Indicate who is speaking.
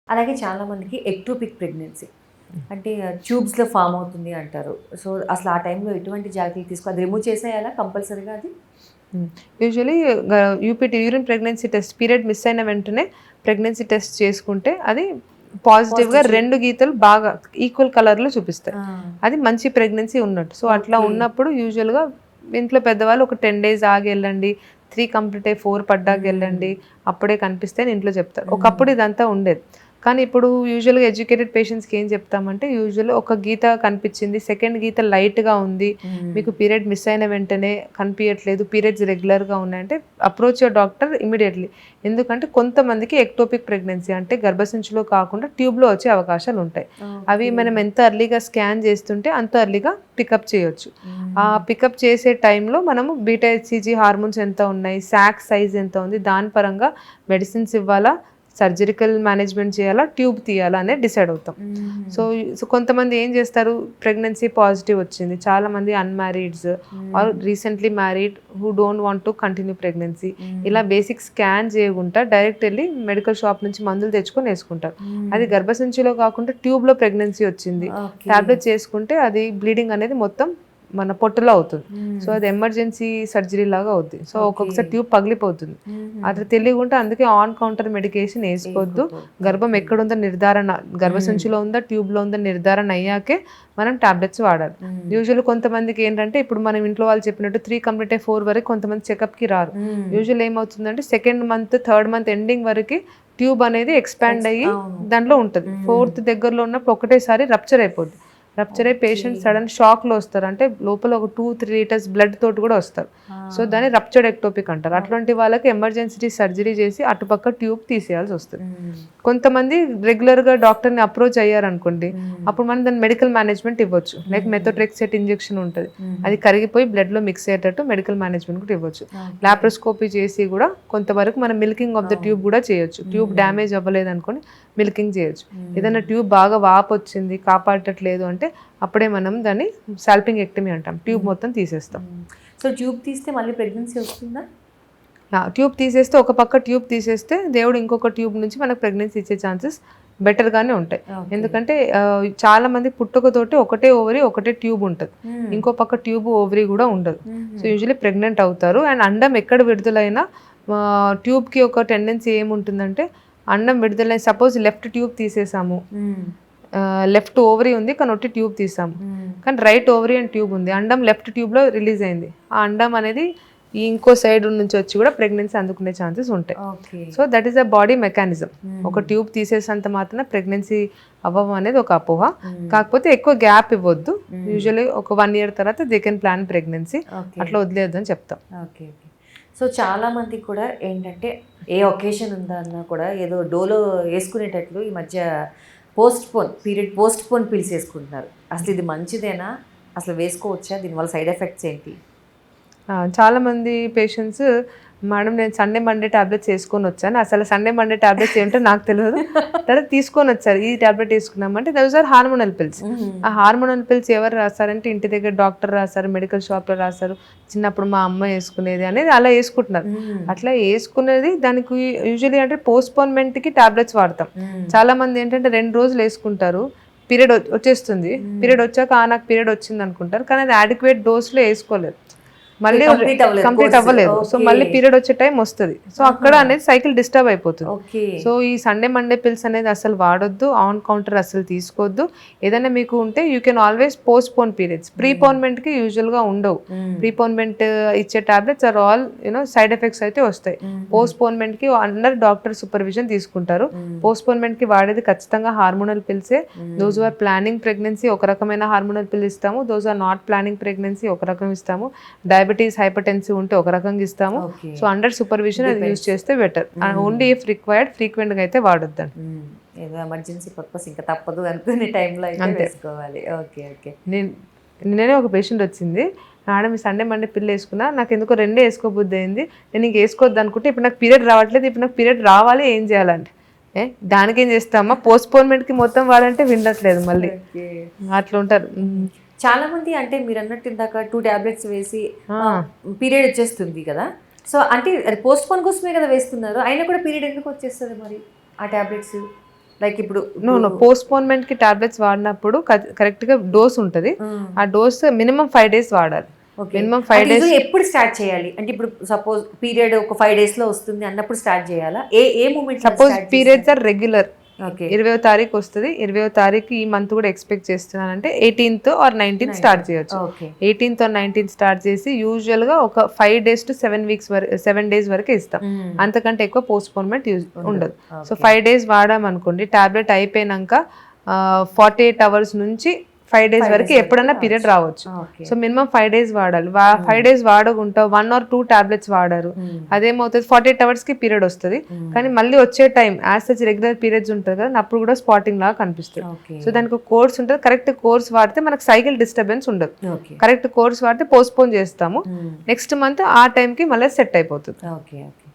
Speaker 1: అలాగే చాలామందికి ectopic pregnancy అంటే ట్యూబ్స్‌లో ఫార్మ్ అవుతుంది అంటారు. సో, అసలు ఆ టైంలో ఎటువంటి జాగ్రత్తలు అది రిమూవ్ చేసేయాలా కంపల్సరీగా అది?
Speaker 2: Usually UPT urine pregnancy test period miss అయిన వెంటనే ప్రెగ్నెన్సీ టెస్ట్ చేసుకుంటే అది పాజిటివ్‌గా
Speaker 1: పాజిటివ్
Speaker 2: 2 గీతలు బాగా ఈక్వల్ కలర్‌లో చూపిస్తాయి.
Speaker 1: ఆ!
Speaker 2: అది మంచి ప్రెగ్నెన్సీ ఉన్నట్టు. సో, అట్లా
Speaker 1: ఓకే.
Speaker 2: ఉన్నప్పుడు యూజువల్‌గా ఇంట్లో పెద్దవాళ్ళు ఒక 10 డేస్ ఆగి ఎళ్ళండి. 3 కంప్లీట్ అయ్యి 4 పడ్డాక
Speaker 1: హ్మ్.
Speaker 2: ఎళ్ళండి. అప్పుడే కనిపిస్తే అని ఇంట్లో చెప్తారు.
Speaker 1: హ్మ్.
Speaker 2: ఒకప్పుడు ఇదంతా ఉండేది. కానీ ఇప్పుడు యూజువల్‌గా ఎడ్యుకేటెడ్ పేషెంట్స్‌కి ఏం చెప్తామంటే యూజువల్‌గా ఒక గీత కనిపించింది. సెకండ్ గీత లైట్‌గా ఉంది.
Speaker 1: హ్మ్.
Speaker 2: మీకు పీరియడ్ మిస్ అయిన వెంటనే కనిపియట్లేదు. పీరియడ్స్ రెగ్యులర్‌గా ఉన్నాయంటే అప్రోచ్ యువర్ డాక్టర్ ఇమ్మీడియేట్‌లీ. ఎందుకంటే కొంతమందికి ఎక్టోపిక్ ప్రెగ్నెన్సీ అంటే గర్భసంచిలో కాకుండా ట్యూబ్‌లో వచ్చే అవకాశాలుంటాయి. అవి
Speaker 1: ఓకే.
Speaker 2: మనం ఎంత ఎర్లీగా స్కాన్ చేస్తుంటే అంత ఎర్లీగా పికప్ చేయొచ్చు. ఆ
Speaker 1: హ్మ్.
Speaker 2: పికప్ చేసే టైంలో మనము బీటా హెచ్‌సీజీ హార్మోన్స్ ఎంత ఉన్నాయి, సాక్ సైజ్ ఎంత ఉంది, దాని పరంగా మెడిసిన్స్ ఇవ్వాలా, సర్జికల్ మేనేజ్మెంట్ చేయాలా, ట్యూబ్ తీయాలా అనేది డిసైడ్ అవుతాం.
Speaker 1: హుహు.
Speaker 2: సో కొంతమంది ఏం చేస్తారు, ప్రెగ్నెన్సీ పాజిటివ్ వచ్చింది. చాలామంది అన్‌మ్యారీడ్స్ ఆర్
Speaker 1: హ్మ్.
Speaker 2: Recently married who don't want to continue pregnancy.
Speaker 1: హ్మ్.
Speaker 2: ఇలా బేసిక్ స్కాన్ చేయకుండా డైరెక్ట్ వెళ్ళి మెడికల్ షాప్ నుంచి మందులు తెచ్చుకొని వేసుకుంటారు.
Speaker 1: హ్మ్.
Speaker 2: అది గర్భసంచిలో కాకుండా ట్యూబ్‌లో ప్రెగ్నెన్సీ వచ్చింది.
Speaker 1: ఓకే.
Speaker 2: టాబ్లెట్స్ చేసుకుంటే అది బ్లీడింగ్ అనేది మొత్తం మన పొట్టలో అవుతుంది. సో,
Speaker 1: హ్మ్.
Speaker 2: అది ఎమర్జెన్సీ సర్జరీ లాగా అవుద్ది. So,
Speaker 1: okay.
Speaker 2: ఒక్కొక్కసారి ట్యూబ్ పగిలిపోతుంది.
Speaker 1: హుహు.
Speaker 2: అది తెలియకుంటే అందుకే ఆన్ కౌంటర్ మెడికేషన్ ఏసుకోవద్దు.
Speaker 1: ఏయకూడదు.
Speaker 2: గర్భం
Speaker 1: ఓకే.
Speaker 2: ఎక్కడుందో నిర్ధారణ
Speaker 1: హ్మ్.
Speaker 2: గర్భసంచిలో ఉందా, ట్యూబ్‌లో ఉందా నిర్ధారణ అయ్యాకే మనం టాబ్లెట్స్ వాడాలి.
Speaker 1: హ్మ్.
Speaker 2: యూజువల్లీ కొంతమందికి ఏంటంటే ఇప్పుడు మనం ఇంట్లో వాళ్ళు చెప్పినట్టు 3 కంప్లీట్ అయ్యి 4 వరకు కొంతమంది చెకప్‌కి రారు.
Speaker 1: హ్మ్.
Speaker 2: యూజువల్లీ ఏమవుతుందంటే second month, third month ending వరకి ట్యూబ్ అనేది ఎక్స్‌పాండ్ అయ్యి
Speaker 1: అవును.
Speaker 2: దాంట్లో ఉంటది.
Speaker 1: హ్మ్.
Speaker 2: ఫోర్త్ దగ్గరలో ఉన్నప్పుడు ఒకటేసారి రప్చర్ అయిపోద్ది. రప్చర్ అయ్యి
Speaker 1: ఓకే.
Speaker 2: పేషెంట్ సడన్ షాక్‌లో వస్తారు. అంటే లోపల ఒక 2, 3 లీటర్స్ బ్లడ్ తోటి కూడా వస్తారు.
Speaker 1: ఆ!
Speaker 2: సో, దాన్ని రప్చర్డ్ ఎక్టోపిక్ అంటారు.
Speaker 1: ఓహ్!
Speaker 2: అట్లాంటి వాళ్ళకి ఎమర్జెన్సీ సర్జరీ చేసి అటుపక్క ట్యూబ్ తీసేయాల్సొస్తది.
Speaker 1: హ్మ్.
Speaker 2: కొంతమంది రెగ్యులర్‌గా డాక్టర్‌ని అప్రోచ్ అయ్యారనుకోండి,
Speaker 1: హ్మ్.
Speaker 2: అప్పుడు మనం దాన్ని మెడికల్ మేనేజ్మెంట్ ఇవ్వచ్చు. లైక్
Speaker 1: హ్మ్.
Speaker 2: మెథోట్రెక్సేట్ ఇంజెక్షన్ ఉంటది.
Speaker 1: హుహు.
Speaker 2: అది కరిగిపోయి బ్లడ్‌లో మిక్స్ అయ్యేటట్టు మెడికల్ మేనేజ్మెంట్ కూడా ఇవ్వచ్చు.
Speaker 1: ఓకే.
Speaker 2: లాప్రోస్కోపీ చేసి కూడా కొంతవరకు మనం మిల్కింగ్ ఆఫ్ ద
Speaker 1: అవును.
Speaker 2: ట్యూబ్ కూడా చేయొచ్చు. ట్యూబ్
Speaker 1: హ్మ్.
Speaker 2: డ్యామేజ్ అవ్వలేదనుకోండి మిల్కింగ్ చేయొచ్చు.
Speaker 1: హ్మ్.
Speaker 2: ఏదైనా ట్యూబ్ బాగా వాపొచ్చింది, కాపాడట్లేదు అంటే అప్పుడే మనం దాన్ని సాల్పింగెక్టమీ అంటాం. ట్యూబ్
Speaker 1: హ్మ్.
Speaker 2: మొత్తం తీసేస్తాం.
Speaker 1: హ్మ్. సో, ట్యూబ్ తీస్తే మళ్ళీ ప్రెగ్నెన్సీ వస్తుందా?
Speaker 2: ట్యూబ్ తీసేస్తే ఒక పక్క ట్యూబ్ తీసేస్తే దేవుడు ఇంకొక ట్యూబ్ నుంచి మనకు ప్రెగ్నెన్సీ ఇచ్చే ఛాన్సెస్ బెటర్‌గానే ఉంటాయి.
Speaker 1: ఓకే.
Speaker 2: ఎందుకంటే చాలామంది పుట్టుకతోటి ఒకటే ఓవరీ, ఒకటే ట్యూబ్ ఉంటది.
Speaker 1: హ్మ్.
Speaker 2: ఇంకో పక్క ట్యూబ్, ఓవరీ గూడా ఉండదు. సో,
Speaker 1: హుహు.
Speaker 2: యూజువల్లీ ప్రెగ్నెంట్ అవుతారు. అండ్ అండం ఎక్కడ విడుదలైనా ట్యూబ్‌కి ఒక టెండెన్సీ ఏముంటుందంటే అండం విడుదలై సపోజ్ లెఫ్ట్ ట్యూబ్ తీసేసాము.
Speaker 1: హ్మ్.
Speaker 2: లెఫ్ట్ ఓవరీ ఉంది కానీ ఒట్టి ట్యూబ్ తీసాము.
Speaker 1: హ్మ్.
Speaker 2: కానీ రైట్ ఓవరీ అండ్ ట్యూబ్ ఉంది. అండం లెఫ్ట్ ట్యూబ్‌లో రిలీజ్ అయింది. ఆ అండం అనేది ఈ ఇంకో సైడ్ నుంచి వచ్చి కూడా ప్రెగ్నెన్సీ అందుకునే ఛాన్సెస్ ఉంటాయి.
Speaker 1: Okay.
Speaker 2: So, that is a body mechanism.
Speaker 1: హుహు.
Speaker 2: ఒక ట్యూబ్ తీసేసినంత మాత్రాన ప్రెగ్నెన్సీ అవ్వము అనేది ఒక అపోహ.
Speaker 1: హ్మ్.
Speaker 2: కాకపోతే ఎక్కువ గ్యాప్ ఇవ్వొద్దు.
Speaker 1: హ్మ్.
Speaker 2: యూజువల్లీ ఒక 1 ఇయర్ తర్వాత they can plan pregnancy.
Speaker 1: Okay.
Speaker 2: అట్లా వదిలేయొద్దని చెప్తాం.
Speaker 1: ఓకే. ఓకే. సో, చాలామందికి కూడా ఏంటంటే, ఏ ఒకేషన్ ఉందన్నా కూడా ఏదో డోలో యేసుకునేటట్లు ఈ మధ్య పోస్ట్‌పోన్ పిల్స్ యేసుకుంటున్నారు. అసలు ఇది మంచిదేనా? అసలు వేసుకోవచ్చా? దీనివల్ల సైడ్ ఎఫెక్ట్స్ ఏంటి?
Speaker 2: చాలామంది పేషెంట్స్ మేడం నేను సండే, మండే టాబ్లెట్స్ యేసుకొనొచ్చాను. అసలు సండే, మండే టాబ్లెట్స్ ఏంటో నాకు తెలవదు. తర్వాత తీసుకొనొచ్చారు. ఈ టాబ్లెట్ యేసుకున్నామంటే those are hormonal pills.
Speaker 1: Hmm.
Speaker 2: ఆ హార్మోనల్ పిల్స్ ఎవరు రాసారంటే ఇంటి దగ్గర డాక్టర్ రాసారు, మెడికల్ షాప్‌లో రాసారు. చిన్నప్పుడు మా అమ్మ యేసుకునేది అనేది అలా యేసుకుంటున్నారు.
Speaker 1: హ్మ్.
Speaker 2: అట్లా యేసుకునేది దానికి యూజువల్లీ అంటే పోస్ట్‌పోన్‌మెంట్‌కి టాబ్లెట్స్ వాడతాం.
Speaker 1: హ్మ్.
Speaker 2: చాలామంది ఏంటంటే 2 రోజులు యేసుకుంటారు. పీరియడ్ వచ్చేస్తుంది.
Speaker 1: హ్మ్.
Speaker 2: పీరియడ్ వచ్చాక నాకు పీరియడ్ వచ్చిందనుకుంటారు. కానీ అది అడిక్వేట్ డోస్‌లో యేసుకోలేరు.
Speaker 1: ఓకే.
Speaker 2: మళ్ళీ
Speaker 1: కంప్లీట్ అవ్వలేదు
Speaker 2: కంప్లీట్
Speaker 1: కోర్స్.
Speaker 2: అవ్వలేదు. So,
Speaker 1: okay.
Speaker 2: మళ్ళీ పీరియడ్ వచ్చే టైం వస్తది. సో, అక్కడ
Speaker 1: ఆహా!
Speaker 2: అనేది సైకిల్ డిస్టర్బ్ అయిపోతుంది.
Speaker 1: ఓకే.
Speaker 2: సో, ఈ సండే, మండే పిల్స్ అనేది అసలు వాడొద్దు. ఆన్ కౌంటర్ అస్సలు తీసుకోవద్దు. ఏదైనా మీకు ఉంటే you can always postpone periods.
Speaker 1: Hmm.
Speaker 2: ప్రీపోన్‌మెంట్‌కి యూజువల్‌గా ఉండవు.
Speaker 1: హ్మ్.
Speaker 2: ప్రీపోన్‌మెంట్ ఇచ్చే tablets are all side effects అయితే వస్తాయి.
Speaker 1: హుహు.
Speaker 2: పోస్ట్‌పోన్‌మెంట్‌కి అండర్ డాక్టర్ సూపర్విజన్ తీసుకుంటారు.
Speaker 1: హ్మ్.
Speaker 2: పోస్ట్‌పోన్‌మెంట్‌కి వాడేది ఖచ్చితంగా హార్మోనల్ పిల్సే. Those
Speaker 1: hmm.
Speaker 2: Who are planning pregnancy ఒక రకమైన హార్మోనల్ పిల్ ఇస్తాము. Those are not planning pregnancy ఒక రకం ఇస్తాము. డయాబెటీస్, హైపర్‌టెన్సివ్ ఉంటే ఒక రకంగా ఇస్తాము.
Speaker 1: ఓకే.
Speaker 2: సో, అండర్ సూపర్విజన్ అది యూజ్
Speaker 1: డిపెండ్స్.
Speaker 2: చేస్తే better.
Speaker 1: Hmm.
Speaker 2: Only if required ఫ్రీక్వెంట్‌గా అయితే వాడొద్దండి.
Speaker 1: హ్మ్. ఏదో ఎమర్జెన్సీ పర్పస్ ఇంక తప్పదు అనుకునే టైంలో అయితే
Speaker 2: అంతే.
Speaker 1: వేసుకోవాలి. ఓకే. ఓకే.
Speaker 2: నేను నిన్ననే ఒక పేషెంట్ వచ్చింది. మేడం ఈ సండే, మండే పిల్ యేసుకున్నా. నాకెందుకో రెండే యేసుకోబుద్దయింది. నేను ఇంక యేసుకోవద్దనుకుంటే ఇప్పుడు నాకు పీరియడ్ రావట్లేదు. ఇప్పుడు నాకు పీరియడ్ రావాలి ఏం చేయాలంటే, దానికేం చేస్తామా పోస్ట్‌పోన్‌మెంట్‌కి మొత్తం వాడంటే వినట్లేదు మళ్ళీ.
Speaker 1: ఓకే.
Speaker 2: అట్లుంటారు.
Speaker 1: హ్మ్. చాలామంది అంటే మీరన్నట్టు ఇందాక 2 టాబ్లెట్స్ వేసి
Speaker 2: ఆ!
Speaker 1: పీరియడ్ వచ్చేస్తుంది కదా! సో, అంటే అది పోస్ట్‌పోన్ కోసమే కదా వేస్తున్నారు. అయినా కూడా పీరియడ్ ఎందుకు వచ్చేస్తది మరి ఆ టాబ్లెట్స్? లైక్ ఇప్పుడు
Speaker 2: నో పోస్ట్పోన్మెంట్ కి టాబ్లెట్స్ వాడినప్పుడు కరెక్ట్ గా డోస్ ఉంటుంది. ఆ డోస్ మినిమం 5 days వాడాలి. Minimum 5 days.
Speaker 1: ఎప్పుడు స్టార్ట్ చేయాలి అంటే ఇప్పుడు సపోజ్ పీరియడ్ ఒక 5 days లో వస్తుంది అన్నప్పుడు స్టార్ట్ చేయాలా? ఏ moment?
Speaker 2: Suppose periods are regular,
Speaker 1: okay
Speaker 2: 20వ తారీఖు వస్తుంది, 20వ తారీఖు ఈ మంత్ కూడా ఎక్స్పెక్ట్ చేస్తున్నానంటే 18th or 19th స్టార్ట్ చేయొచ్చు.
Speaker 1: Okay
Speaker 2: 18th or 19th start చేసి యూజువల్ గా ఒక 5 days to 7 days వరకు ఇస్తాం. అంతకంటే ఎక్కువ పోస్ట్పోన్మెంట్ ఉండదు. సో 5 days వాడామనుకోండి, టాబ్లెట్ అయిపోయినాక 48 hours నుంచి 5 days వరకు ఎప్పుడన్నా పీరియడ్ రావచ్చు. సో మినిమం 5 days వాడాలి. 5 days వాడకుండా 1 or 2 టాబ్లెట్స్ వాడారు, అదేమవుతుంది 48 hours కి పీరియడ్ వస్తుంది. కానీ మళ్ళీ వచ్చే time as such regular periods ఉంటుంది కదా, అప్పుడు కూడా స్పాటింగ్ లాగా కనిపిస్తుంది. సో దానికి కోర్స్ ఉంటుంది. కరెక్ట్ కోర్స్ వాడితే మనకు సైకిల్ డిస్టర్బెన్స్ ఉండదు. కరెక్ట్ కోర్స్ వాడితే పోస్ట్పోన్ చేస్తాము, నెక్స్ట్ మంత్ ఆ టైంకి మళ్ళీ సెట్ అయిపోతుంది.
Speaker 1: Okay okay